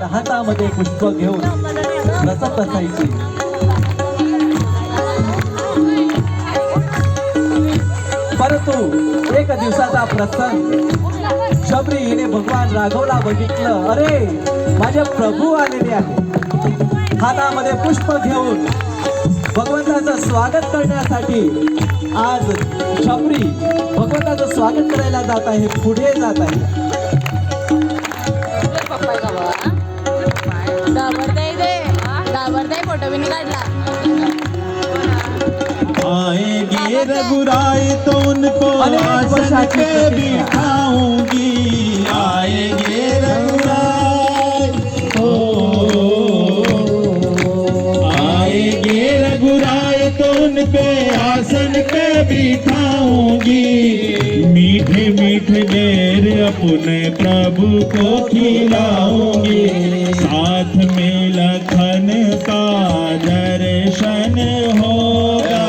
हातामध्ये पुष्प घेऊन रचत असायची। परंतु एक दिवसाचा प्रसंग, शबरी हिने भगवान राघवला बघितलं, अरे माझे प्रभू आलेले आहेत। हातामध्ये पुष्प घेऊन भगवंताचं स्वागत करण्यासाठी आज शबरी भगवंताचं स्वागत करायला जात आहे, पुढे जात आहे। फोटो भी नहीं काढला। आएंगे रघुराई तो उनको आसन पे बिठाऊंगी। आएंगे रघुराई, आएंगे रघुराई तो उन पे आसन पे बिठाऊंगी। मीठे मीठे बेर अपने प्रभु को खिलाऊंगी। साथ में लखन का दर्शन होगा।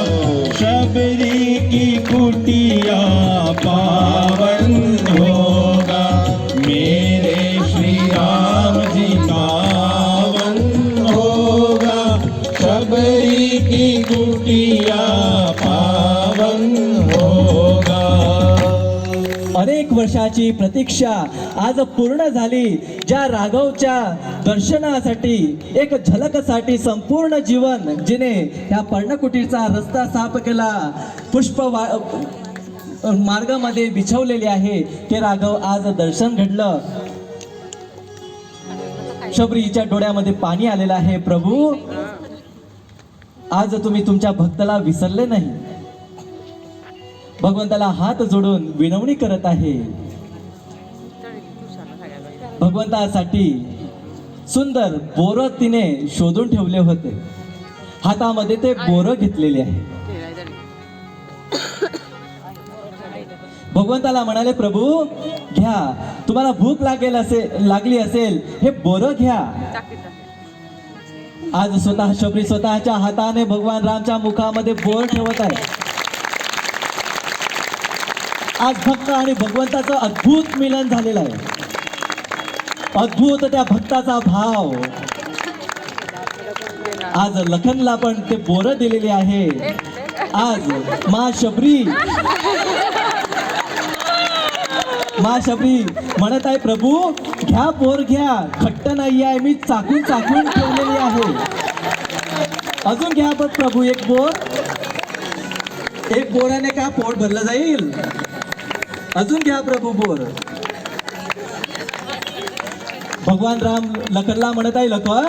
शबरी की कुटिया पावन होगा। मेरे श्री राम जी पावन होगा। शबरी की कुटिया पावन होगा। अनेक वर्षाची प्रतीक्षा आज पूर्ण झाली। ज्या राघवच्या दर्शनासाठी, एक झलकसाठी संपूर्ण जीवन जिने या पर्णकुटीचा रस्ता साफ केला, पुष्प मार्गामध्ये बिछवलेले आहे, ते राघव आज दर्शन घडलं। शबरीच्या डोळ्यामध्ये पाणी आलेलं आहे। प्रभू, आज तुम्ही तुमच्या भक्ताला विसरले नाही। भगवंताला हात जोडून विनवणी करत आहे। भगवंतासाठी सुंदर बोर तिने शोधून ठेवले होते, हातामध्ये ते बोर घेतलेले आहे। भगवंताला म्हणाले, प्रभू घ्या, तुम्हाला भूक लागली असेल हे बोर घ्या। आज स्वतः शबरी स्वतःच्या हाताने भगवान रामच्या मुखामध्ये बोर ठेवत आहे। आज भक्त आणि भगवंताचं अद्भुत मिलन झालेलं आहे। अद्भुत त्या भक्ताचा भाव। आज लखनला पण ते बोर दिलेले आहे। आज मा शबरी म्हणत आहे, प्रभू घ्या, बोर घ्या, खट्ट नाही आहे, मी चाकून चाकून ठेवलेली आहे। अजून घ्या पण प्रभू एक बोर। एक बोराने का पोट भरलं जाईल? अजून घ्या प्रभू बोर। भगवान राम लखनला म्हणत आहे, लखन